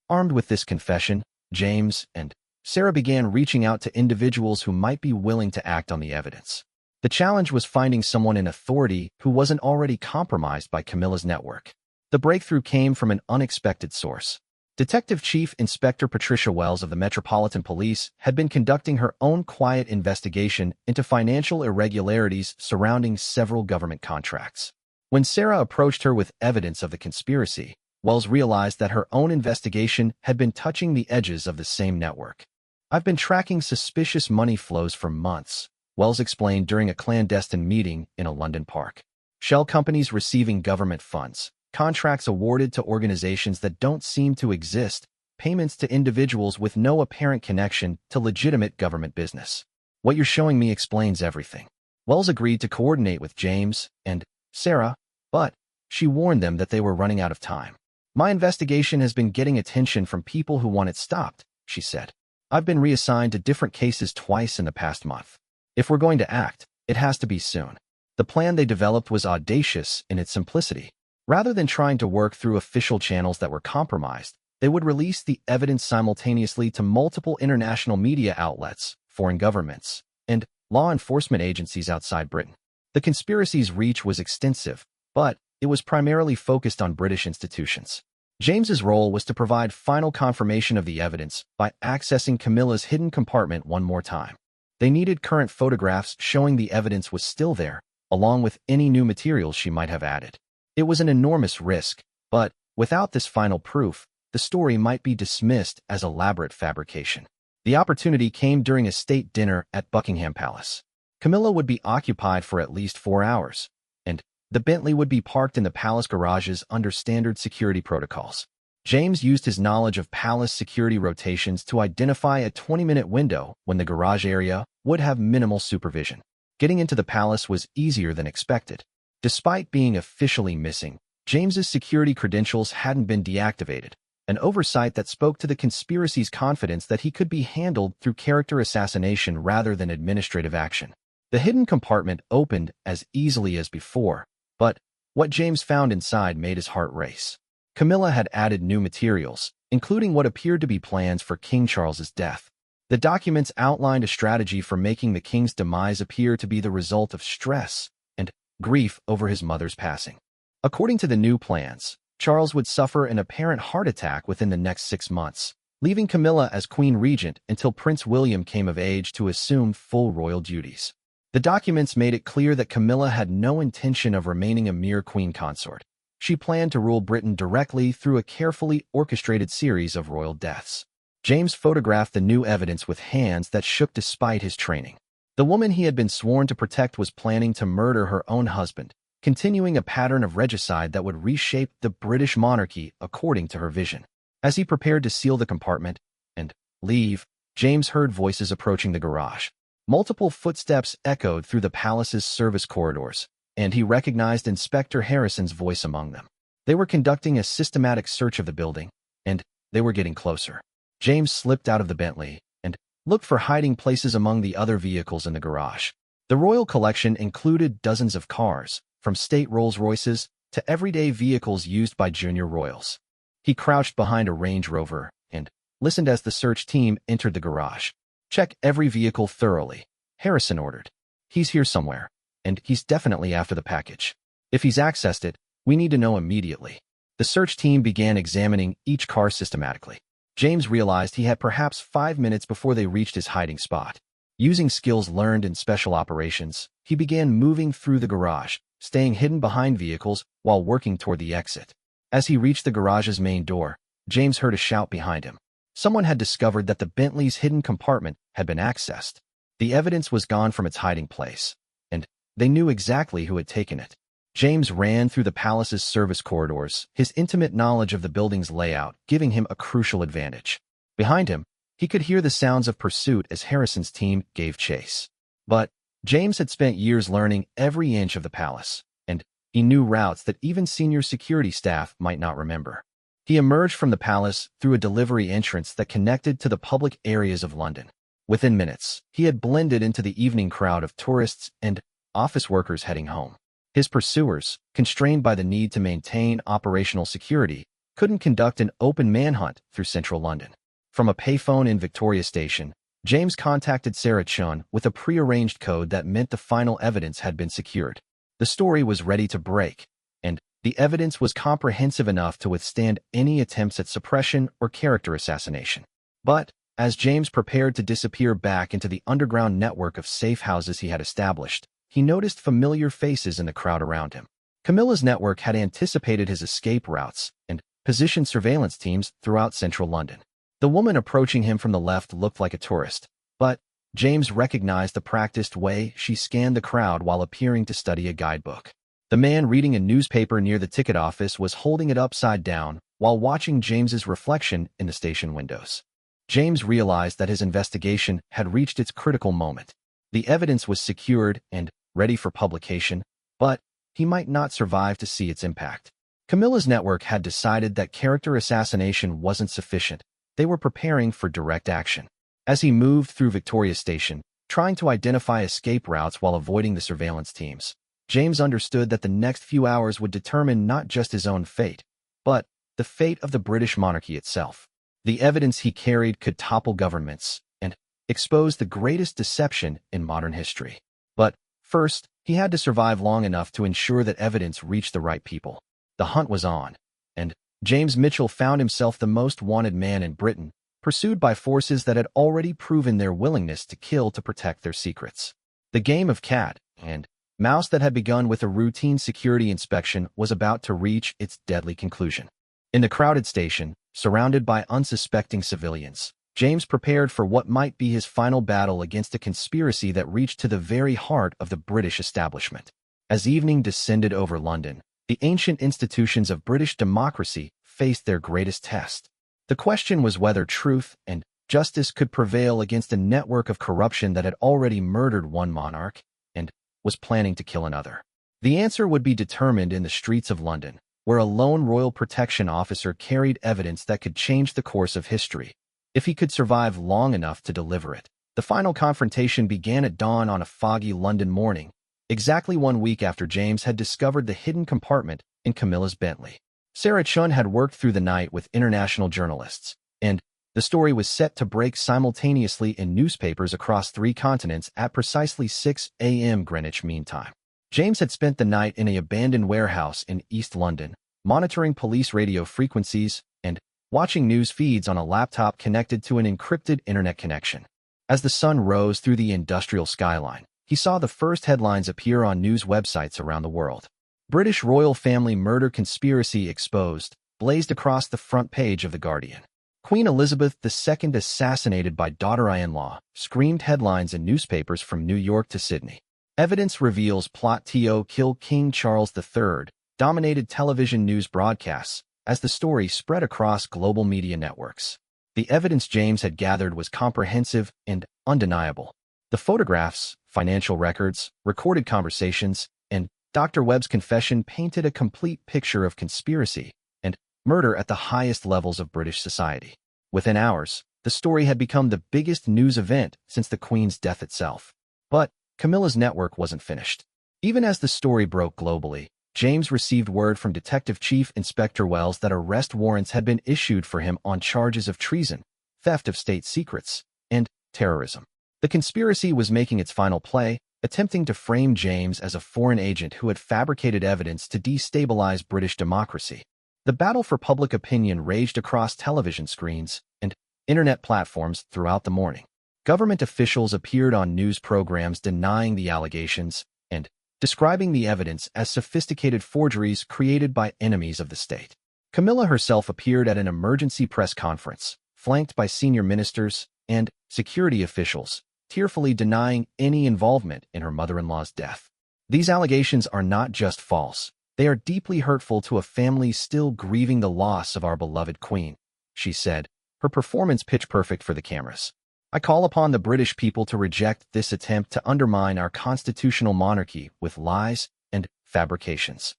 Armed with this confession, James and Sarah began reaching out to individuals who might be willing to act on the evidence. The challenge was finding someone in authority who wasn't already compromised by Camilla's network. The breakthrough came from an unexpected source. Detective Chief Inspector Patricia Wells of the Metropolitan Police had been conducting her own quiet investigation into financial irregularities surrounding several government contracts. When Sarah approached her with evidence of the conspiracy, Wells realized that her own investigation had been touching the edges of the same network. I've been tracking suspicious money flows for months, Wells explained during a clandestine meeting in a London park. Shell companies receiving government funds, contracts awarded to organizations that don't seem to exist, payments to individuals with no apparent connection to legitimate government business. What you're showing me explains everything. Wells agreed to coordinate with James and Sarah, but she warned them that they were running out of time. My investigation has been getting attention from people who want it stopped, she said. I've been reassigned to different cases twice in the past month. If we're going to act, it has to be soon. The plan they developed was audacious in its simplicity. Rather than trying to work through official channels that were compromised, they would release the evidence simultaneously to multiple international media outlets, foreign governments, and law enforcement agencies outside Britain. The conspiracy's reach was extensive, but it was primarily focused on British institutions. James's role was to provide final confirmation of the evidence by accessing Camilla's hidden compartment one more time. They needed current photographs showing the evidence was still there, along with any new materials she might have added. It was an enormous risk, but without this final proof, the story might be dismissed as elaborate fabrication. The opportunity came during a state dinner at Buckingham Palace. Camilla would be occupied for at least 4 hours, and the Bentley would be parked in the palace garages under standard security protocols. James used his knowledge of palace security rotations to identify a 20-minute window when the garage area would have minimal supervision. Getting into the palace was easier than expected. Despite being officially missing, James's security credentials hadn't been deactivated, an oversight that spoke to the conspiracy's confidence that he could be handled through character assassination rather than administrative action. The hidden compartment opened as easily as before, but what James found inside made his heart race. Camilla had added new materials, including what appeared to be plans for King Charles's death. The documents outlined a strategy for making the king's demise appear to be the result of stress and grief over his mother's passing. According to the new plans, Charles would suffer an apparent heart attack within the next 6 months, leaving Camilla as Queen Regent until Prince William came of age to assume full royal duties. The documents made it clear that Camilla had no intention of remaining a mere queen consort. She planned to rule Britain directly through a carefully orchestrated series of royal deaths. James photographed the new evidence with hands that shook despite his training. The woman he had been sworn to protect was planning to murder her own husband, continuing a pattern of regicide that would reshape the British monarchy according to her vision. As he prepared to seal the compartment and leave, James heard voices approaching the garage. Multiple footsteps echoed through the palace's service corridors, and he recognized Inspector Harrison's voice among them. They were conducting a systematic search of the building, and they were getting closer. James slipped out of the Bentley and looked for hiding places among the other vehicles in the garage. The royal collection included dozens of cars, from state Rolls-Royces to everyday vehicles used by junior royals. He crouched behind a Range Rover and listened as the search team entered the garage. Check every vehicle thoroughly, Harrison ordered. He's here somewhere, and he's definitely after the package. If he's accessed it, we need to know immediately. The search team began examining each car systematically. James realized he had perhaps 5 minutes before they reached his hiding spot. Using skills learned in special operations, he began moving through the garage, staying hidden behind vehicles while working toward the exit. As he reached the garage's main door, James heard a shout behind him. Someone had discovered that the Bentley's hidden compartment had been accessed. The evidence was gone from its hiding place, and they knew exactly who had taken it. James ran through the palace's service corridors, his intimate knowledge of the building's layout giving him a crucial advantage. Behind him, he could hear the sounds of pursuit as Harrison's team gave chase. But James had spent years learning every inch of the palace, and he knew routes that even senior security staff might not remember. He emerged from the palace through a delivery entrance that connected to the public areas of London. Within minutes, he had blended into the evening crowd of tourists and office workers heading home. His pursuers, constrained by the need to maintain operational security, couldn't conduct an open manhunt through central London. From a payphone in Victoria Station, James contacted Sarah Chun with a prearranged code that meant the final evidence had been secured. The story was ready to break, and the evidence was comprehensive enough to withstand any attempts at suppression or character assassination. But, as James prepared to disappear back into the underground network of safe houses he had established, he noticed familiar faces in the crowd around him. Camilla's network had anticipated his escape routes and positioned surveillance teams throughout central London. The woman approaching him from the left looked like a tourist, but James recognized the practiced way she scanned the crowd while appearing to study a guidebook. The man reading a newspaper near the ticket office was holding it upside down while watching James's reflection in the station windows. James realized that his investigation had reached its critical moment. The evidence was secured and ready for publication, but he might not survive to see its impact. Camilla's network had decided that character assassination wasn't sufficient. They were preparing for direct action. As he moved through Victoria Station, trying to identify escape routes while avoiding the surveillance teams, James understood that the next few hours would determine not just his own fate, but the fate of the British monarchy itself. The evidence he carried could topple governments and expose the greatest deception in modern history. But first, he had to survive long enough to ensure that evidence reached the right people. The hunt was on, and James Mitchell found himself the most wanted man in Britain, pursued by forces that had already proven their willingness to kill to protect their secrets. The game of cat and mouse that had begun with a routine security inspection was about to reach its deadly conclusion. In the crowded station, surrounded by unsuspecting civilians, James prepared for what might be his final battle against a conspiracy that reached to the very heart of the British establishment. As evening descended over London, the ancient institutions of British democracy faced their greatest test. The question was whether truth and justice could prevail against a network of corruption that had already murdered one monarch and was planning to kill another. The answer would be determined in the streets of London, where a lone royal protection officer carried evidence that could change the course of history, if he could survive long enough to deliver it. The final confrontation began at dawn on a foggy London morning, exactly 1 week after James had discovered the hidden compartment in Camilla's Bentley. Sarah Chun had worked through the night with international journalists, and the story was set to break simultaneously in newspapers across 3 continents at precisely 6 a.m. Greenwich Mean Time. James had spent the night in an abandoned warehouse in East London, monitoring police radio frequencies and watching news feeds on a laptop connected to an encrypted internet connection. As the sun rose through the industrial skyline, he saw the first headlines appear on news websites around the world. British royal family murder conspiracy exposed, blazed across the front page of The Guardian. Queen Elizabeth II assassinated by daughter-in-law, screamed headlines in newspapers from New York to Sydney. Evidence reveals plot to kill King Charles III, dominated television news broadcasts as the story spread across global media networks. The evidence James had gathered was comprehensive and undeniable. The photographs, financial records, recorded conversations, and Dr. Webb's confession painted a complete picture of conspiracy and murder at the highest levels of British society. Within hours, the story had become the biggest news event since the Queen's death itself. But Camilla's network wasn't finished. Even as the story broke globally, James received word from Detective Chief Inspector Wells that arrest warrants had been issued for him on charges of treason, theft of state secrets, and terrorism. The conspiracy was making its final play, attempting to frame James as a foreign agent who had fabricated evidence to destabilize British democracy. The battle for public opinion raged across television screens and internet platforms throughout the morning. Government officials appeared on news programs denying the allegations and describing the evidence as sophisticated forgeries created by enemies of the state. Camilla herself appeared at an emergency press conference, flanked by senior ministers and security officials, tearfully denying any involvement in her mother-in-law's death. These allegations are not just false. They are deeply hurtful to a family still grieving the loss of our beloved queen, she said, her performance pitch-perfect for the cameras. I call upon the British people to reject this attempt to undermine our constitutional monarchy with lies and fabrications.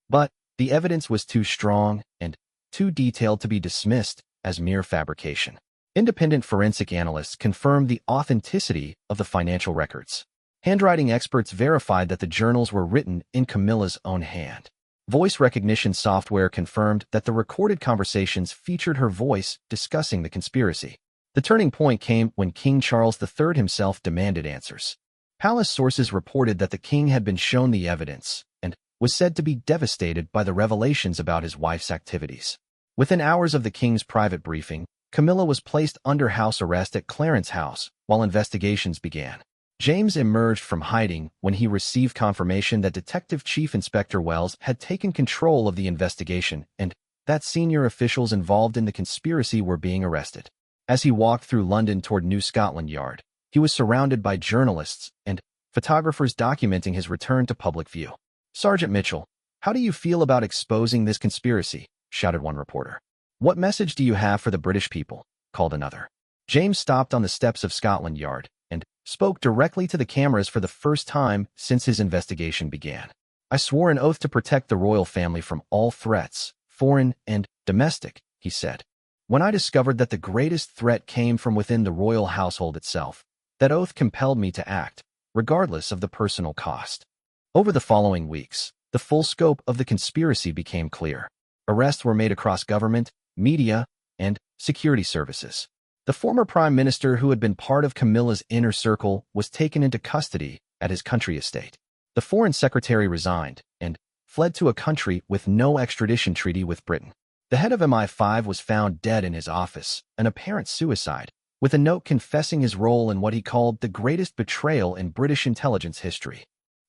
But the evidence was too strong and too detailed to be dismissed as mere fabrication. Independent forensic analysts confirmed the authenticity of the financial records. Handwriting experts verified that the journals were written in Camilla's own hand. Voice recognition software confirmed that the recorded conversations featured her voice discussing the conspiracy. The turning point came when King Charles III himself demanded answers. Palace sources reported that the king had been shown the evidence and was said to be devastated by the revelations about his wife's activities. Within hours of the king's private briefing, Camilla was placed under house arrest at Clarence House while investigations began. James emerged from hiding when he received confirmation that Detective Chief Inspector Wells had taken control of the investigation and that senior officials involved in the conspiracy were being arrested. As he walked through London toward New Scotland Yard, he was surrounded by journalists and photographers documenting his return to public view. "Sergeant Mitchell, how do you feel about exposing this conspiracy?" shouted one reporter. "What message do you have for the British people?" called another. James stopped on the steps of Scotland Yard and spoke directly to the cameras for the first time since his investigation began. "I swore an oath to protect the royal family from all threats, foreign and domestic," he said. "When I discovered that the greatest threat came from within the royal household itself, that oath compelled me to act, regardless of the personal cost." Over the following weeks, the full scope of the conspiracy became clear. Arrests were made across government, media, and security services. The former prime minister who had been part of Camilla's inner circle was taken into custody at his country estate. The foreign secretary resigned and fled to a country with no extradition treaty with Britain. The head of MI5 was found dead in his office, an apparent suicide, with a note confessing his role in what he called the greatest betrayal in British intelligence history.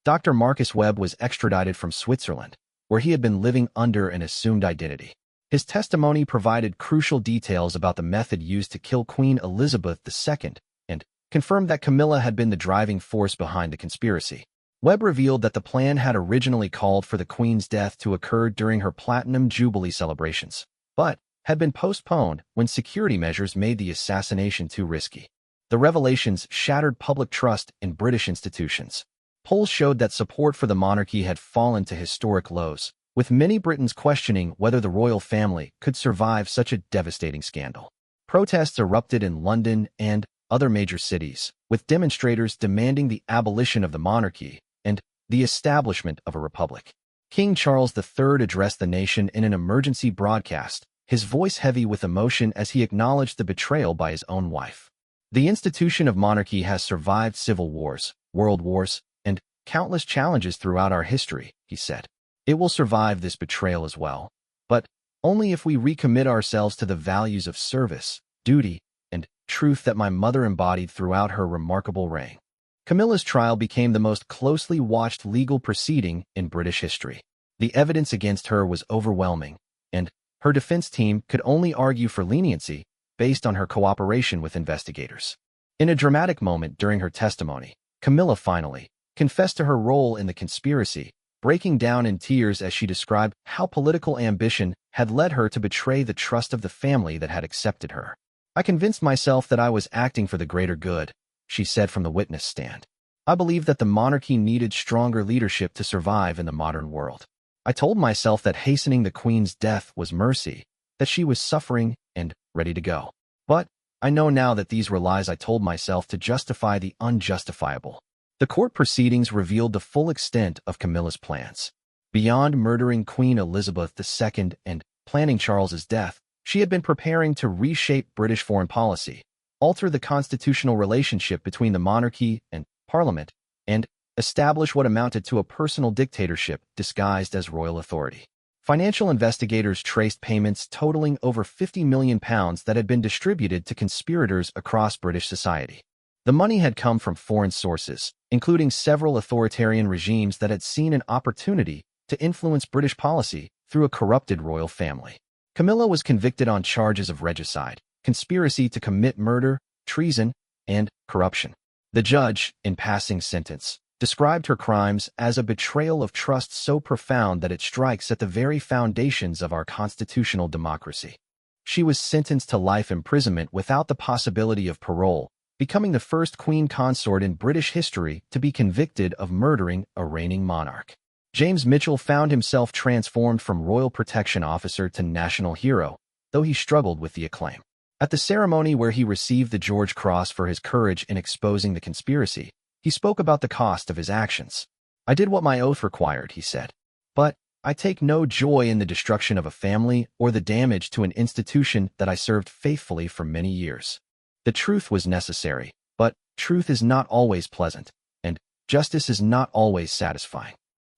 Dr. Marcus Webb was extradited from Switzerland, where he had been living under an assumed identity. His testimony provided crucial details about the method used to kill Queen Elizabeth II and confirmed that Camilla had been the driving force behind the conspiracy. Webb revealed that the plan had originally called for the Queen's death to occur during her Platinum Jubilee celebrations, but had been postponed when security measures made the assassination too risky. The revelations shattered public trust in British institutions. Polls showed that support for the monarchy had fallen to historic lows, with many Britons questioning whether the royal family could survive such a devastating scandal. Protests erupted in London and other major cities, with demonstrators demanding the abolition of the monarchy and the establishment of a republic. King Charles III addressed the nation in an emergency broadcast, his voice heavy with emotion as he acknowledged the betrayal by his own wife. "The institution of monarchy has survived civil wars, world wars, and countless challenges throughout our history," he said. "It will survive this betrayal as well, but only if we recommit ourselves to the values of service, duty, and truth that my mother embodied throughout her remarkable reign." Camilla's trial became the most closely watched legal proceeding in British history. The evidence against her was overwhelming, and her defense team could only argue for leniency based on her cooperation with investigators. In a dramatic moment during her testimony, Camilla finally confessed to her role in the conspiracy, breaking down in tears as she described how political ambition had led her to betray the trust of the family that had accepted her. "I convinced myself that I was acting for the greater good," she said from the witness stand. "I believed that the monarchy needed stronger leadership to survive in the modern world. I told myself that hastening the Queen's death was mercy, that she was suffering and ready to go. But I know now that these were lies I told myself to justify the unjustifiable." The court proceedings revealed the full extent of Camilla's plans. Beyond murdering Queen Elizabeth II and planning Charles's death, she had been preparing to reshape British foreign policy, alter the constitutional relationship between the monarchy and Parliament, and establish what amounted to a personal dictatorship disguised as royal authority. Financial investigators traced payments totaling over £50 million that had been distributed to conspirators across British society. The money had come from foreign sources, including several authoritarian regimes that had seen an opportunity to influence British policy through a corrupted royal family. Camilla was convicted on charges of regicide, conspiracy to commit murder, treason, and corruption. The judge, in passing sentence, described her crimes as a betrayal of trust so profound that it strikes at the very foundations of our constitutional democracy. She was sentenced to life imprisonment without the possibility of parole, becoming the first queen consort in British history to be convicted of murdering a reigning monarch. James Mitchell found himself transformed from royal protection officer to national hero, though he struggled with the acclaim. At the ceremony where he received the George Cross for his courage in exposing the conspiracy, he spoke about the cost of his actions. "I did what my oath required," he said. "But I take no joy in the destruction of a family or the damage to an institution that I served faithfully for many years. The truth was necessary, but truth is not always pleasant, and justice is not always satisfying."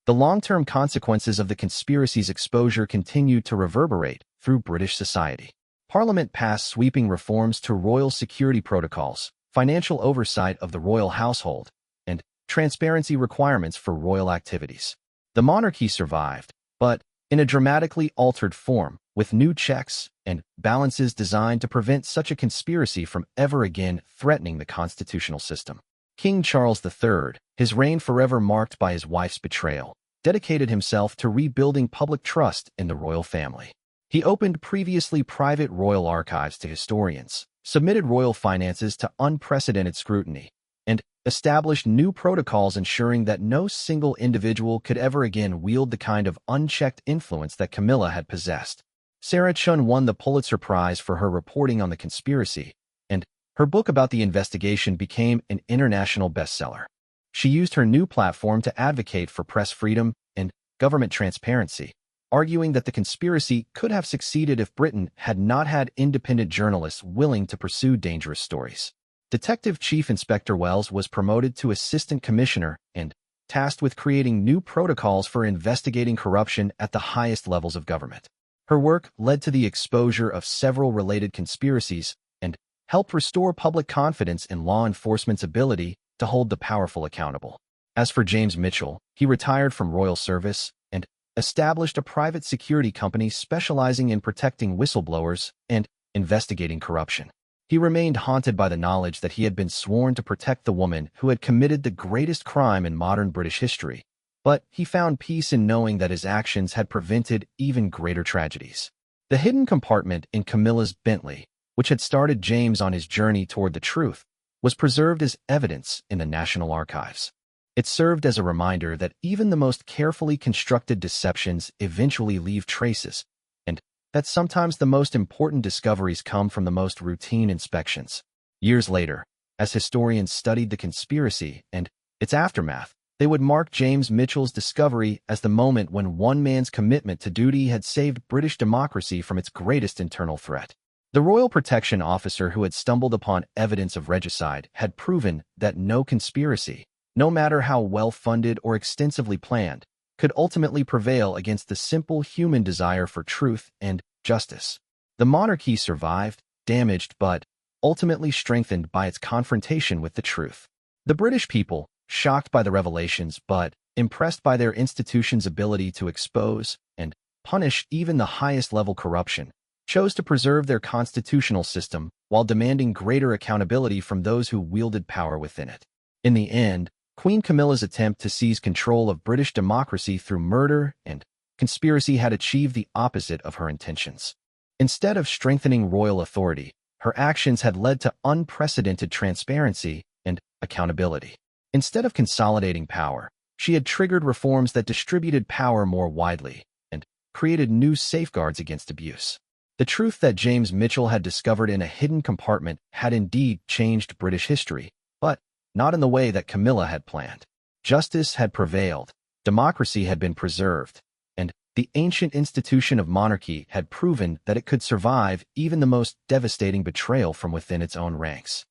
The long-term consequences of the conspiracy's exposure continued to reverberate through British society. Parliament passed sweeping reforms to royal security protocols, financial oversight of the royal household, and transparency requirements for royal activities. The monarchy survived, but in a dramatically altered form, with new checks and balances designed to prevent such a conspiracy from ever again threatening the constitutional system. King Charles III, his reign forever marked by his wife's betrayal, dedicated himself to rebuilding public trust in the royal family. He opened previously private royal archives to historians, submitted royal finances to unprecedented scrutiny, and established new protocols ensuring that no single individual could ever again wield the kind of unchecked influence that Camilla had possessed. Sarah Chun won the Pulitzer Prize for her reporting on the conspiracy, and her book about the investigation became an international bestseller. She used her new platform to advocate for press freedom and government transparency, arguing that the conspiracy could have succeeded if Britain had not had independent journalists willing to pursue dangerous stories. Detective Chief Inspector Wells was promoted to Assistant Commissioner and tasked with creating new protocols for investigating corruption at the highest levels of government. Her work led to the exposure of several related conspiracies and helped restore public confidence in law enforcement's ability to hold the powerful accountable. As for James Mitchell, he retired from royal service and established a private security company specializing in protecting whistleblowers and investigating corruption. He remained haunted by the knowledge that he had been sworn to protect the woman who had committed the greatest crime in modern British history, but he found peace in knowing that his actions had prevented even greater tragedies. The hidden compartment in Camilla's Bentley, which had started James on his journey toward the truth, was preserved as evidence in the National Archives. It served as a reminder that even the most carefully constructed deceptions eventually leave traces, and that sometimes the most important discoveries come from the most routine inspections. Years later, as historians studied the conspiracy and its aftermath, they would mark James Mitchell's discovery as the moment when one man's commitment to duty had saved British democracy from its greatest internal threat. The royal protection officer who had stumbled upon evidence of regicide had proven that no conspiracy, no matter how well-funded or extensively planned, could ultimately prevail against the simple human desire for truth and justice. The monarchy survived, damaged but ultimately strengthened by its confrontation with the truth. The British people, shocked by the revelations but impressed by their institution's ability to expose and punish even the highest-level corruption, chose to preserve their constitutional system while demanding greater accountability from those who wielded power within it. In the end, Queen Camilla's attempt to seize control of British democracy through murder and conspiracy had achieved the opposite of her intentions. Instead of strengthening royal authority, her actions had led to unprecedented transparency and accountability. Instead of consolidating power, she had triggered reforms that distributed power more widely and created new safeguards against abuse. The truth that James Mitchell had discovered in a hidden compartment had indeed changed British history, but not in the way that Camilla had planned. Justice had prevailed, democracy had been preserved, and The ancient institution of monarchy had proven that it could survive even the most devastating betrayal from within its own ranks.